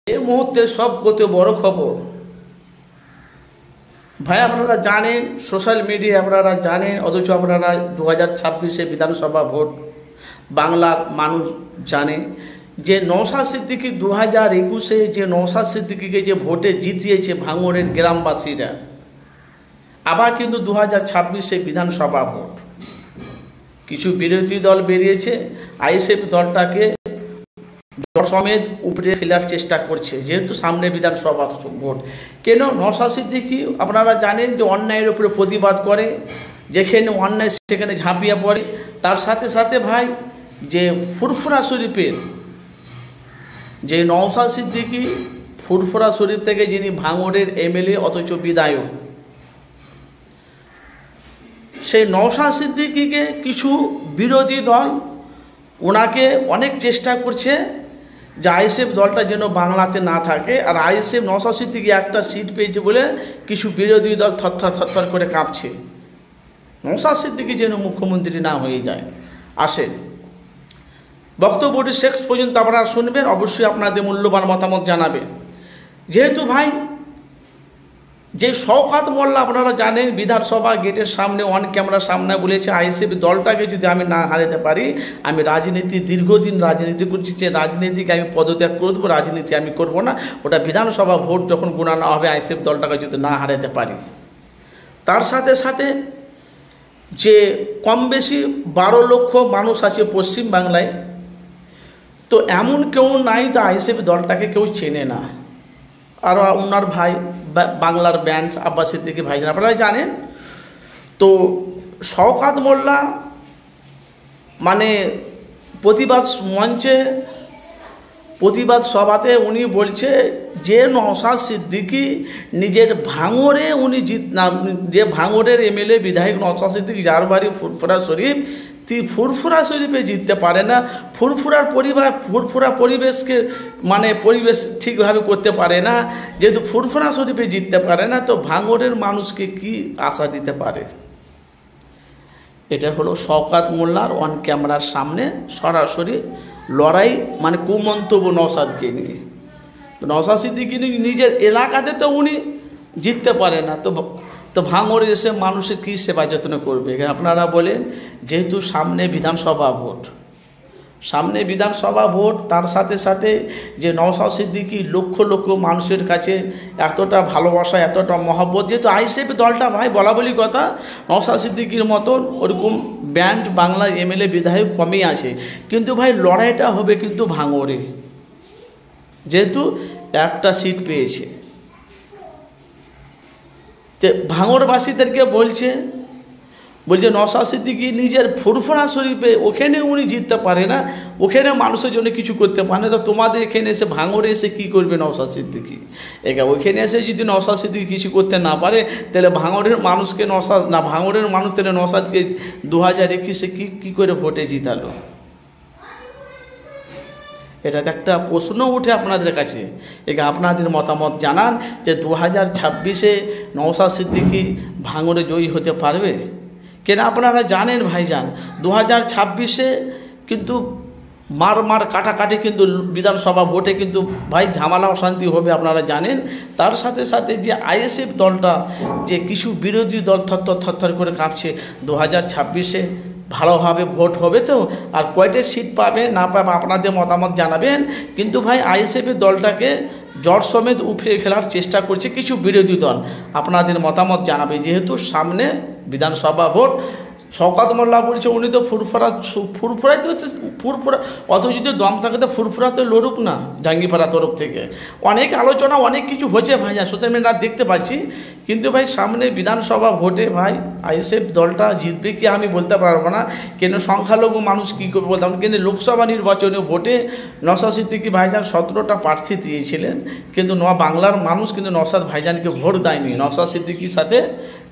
এই মুহূর্তে সবচেয়ে বড় খবর ভাই, আপনারা জানেন, সোশ্যাল মিডিয়া আপনারা জানেন, অথচ আপনারা 2026 বিধানসভা ভোট বাংলার মানুষ জানে যে নওশাদ সিদ্দিকী 2021 যে নওশাদ সিদ্দিকীকে যে ভোটে জিতিয়েছে ভাঙড়ের গ্রামবাসীরা, আবার কিন্তু 2026 বিধানসভা ভোট কিছু বিরোধী দল বেরিয়েছে আইএসএফ দলটাকে জট সমেত উপরে ফেলার চেষ্টা করছে, যেহেতু সামনে বিধানসভা ভোট। কেন? নওশাদ সিদ্দিকী আপনারা জানেন যে অন্যায়ের উপরে প্রতিবাদ করে, যেখানে অন্যায় সেখানে ঝাঁপিয়ে পড়ে। তার সাথে সাথে ভাই, যে ফুরফুরা শরীফের যে নওশাদ সিদ্দিকী ফুরফুরা শরীফ থেকে যিনি ভাঙড়ের এমএলএ অথচ বিধায়ক, সেই নওশাদ সিদ্দিকীকে কিছু বিরোধী দল ওনাকে অনেক চেষ্টা করছে যে আইএসএফ দলটা যেন বাংলাতে না থাকে। আর আইএসএফ নওশাদ সিদ্দিকী একটা সিট পেয়েছে বলে কিছু বিরোধী দল থরথর করে কাঁপছে, নওশাদ সিদ্দিকী যেন মুখ্যমন্ত্রী না হয়ে যায়। আসেন, বক্তব্যটি শেষ পর্যন্ত আপনারা শুনবেন, অবশ্যই আপনাদের মূল্যবান মতামত জানাবেন। যেহেতু ভাই, যে শওকত মোল্লা আপনারা জানেন বিধানসভা গেটের সামনে অন ক্যামেরার সামনে বলেছে আইএসএফ দলটাকে যদি আমি না হারাতে পারি, আমি রাজনীতি দীর্ঘদিন রাজনীতি করছি, যে রাজনীতিকে আমি পদত্যাগ করে দেবো, রাজনীতি আমি করব না। ওটা বিধানসভা ভোট যখন গণনা হবে আইএসএফ দলটাকে যদি না হারাতে পারি। তার সাথে সাথে যে কম বেশি 12 লক্ষ মানুষ আছে পশ্চিম বাংলায়, তো এমন কেউ নাই তো আইএসএফ দলটাকে কেউ চেনে না। আর ওনার ভাই বাংলার ব্যান্ড আব্বাস সিদ্দিকী ভাইজান আপনারা জানেন। তো শওকত মোল্লা মানে প্রতিবাদ মঞ্চে প্রতিবাদ সভাতে উনি বলছে যে নওশাদ সিদ্দিকী নিজের ভাঙড়ে উনি যে ভাঙড়ের এমএলএ বিধায়ক নওশাদ সিদ্দিকী, যার বাড়ি ফুরফুরা শরীফ, ফুরফুরা শরীফে জিততে পারে না, ফুরফুরা পরিবেশকে মানে পরিবেশ ঠিকভাবে করতে পারে না। যেহেতু ফুরফুরা শরীফে জিততে পারে না, তো ভাঙড়ের মানুষকে কি আশা দিতে পারে? এটা হলো শওকত মোল্লার অন ক্যামেরার সামনে সরাসরি লড়াই, মানে কুমন্তব্য নওশাদকে নিয়ে। নওশাদ সিদ্দিকী নিজের এলাকাতে তো উনি জিততে পারে না, তো ভাঙড়ে এসে মানুষের কী সেবা যত্ন করবে? আপনারা বলেন, যেহেতু সামনে বিধানসভা ভোট, তার সাথে সাথে যে নওশাদ সিদ্দিকী লক্ষ লক্ষ মানুষের কাছে এতটা ভালোবাসা, এতটা মহব্বত, যেহেতু আইএসএফ দলটা ভাই বলা বলি কথা, নওশাদ সিদ্দিকীর মতন ওরকম ব্যান্ড বাংলার এমএলএ বিধায়ক কমই আছে। কিন্তু ভাই লড়াইটা হবে কিন্তু ভাঙড়ে, যেহেতু একটা সিট পেয়েছে। ভাঙড়বাসীদেরকে বলছে নওশাদ সিদ্দিকী নিজের ফুরফুরা শরীফে ওখানে উনি জিততে পারে না, ওখানে মানুষের জন্য কিছু করতে পারে না, তো তোমাদের এখানে এসে ভাঙড়ে এসে কী করবে নওশাদ সিদ্দিকী? ওইখানে এসে যদি নওশাদ সিদ্দিকী কিছু করতে না পারে, তাহলে ভাঙড়ের মানুষকে ভাঙড়ের মানুষ তাহলে নওশাদকে 2021 কী করে ভোটে জিতালো? এটাতে একটা প্রশ্ন উঠে আপনাদের কাছে, আপনাদের মতামত জানান যে 2026 নওশাদ সিদ্দিকী ভাঙড়ে জয়ী হতে পারবে? কেন আপনারা জানেন ভাইজান, 2026 কিন্তু মার কাটাকাটি কিন্তু বিধানসভা ভোটে কিন্তু ভাই ঝামেলা অশান্তি হবে, আপনারা জানেন। তার সাথে সাথে যে আইএসএফ দলটা, যে কিছু বিরোধী দল থরথর করে কাঁপছে, 2026 ভালোভাবে ভোট হবে তো, আর কয়টা সিট পাবে না পাবে আপনাদের মতামত জানাবেন। কিন্তু ভাই আইএসএফের দলটাকে জট সমেত উপড়ে ফেলার চেষ্টা করছে কিছু বিরোধী দল, আপনাদের মতামত জানাবে। যেহেতু সামনে বিধানসভা ভোট, শওকত মোল্লা বলছে উনি তো ফুরফুরা অত যদি দম থাকে তো ফুরফুরাতে লড়ুক না, জাঙ্গিপাড়া তরফ থেকে অনেক আলোচনা অনেক কিছু হচ্ছে ভাই, সোশ্যাল মিডিয়া দেখতে পাচ্ছি। কিন্তু ভাই সামনে বিধানসভা ভোটে ভাই আইএসএফ দলটা জিতবে কি আমি বলতে পারবো না, কেন সংখ্যালঘু মানুষ কী করবে বলতাম। কিন্তু লোকসভা নির্বাচনে ভোটে নওশাদ সিদ্দিকী ভাইজান 17টা প্রার্থী দিয়েছিলেন, কিন্তু বাংলার মানুষ কিন্তু নওশাদ ভাইজানকে ভোট দেয়নি, নওশাদ সিদ্দিকীর সাথে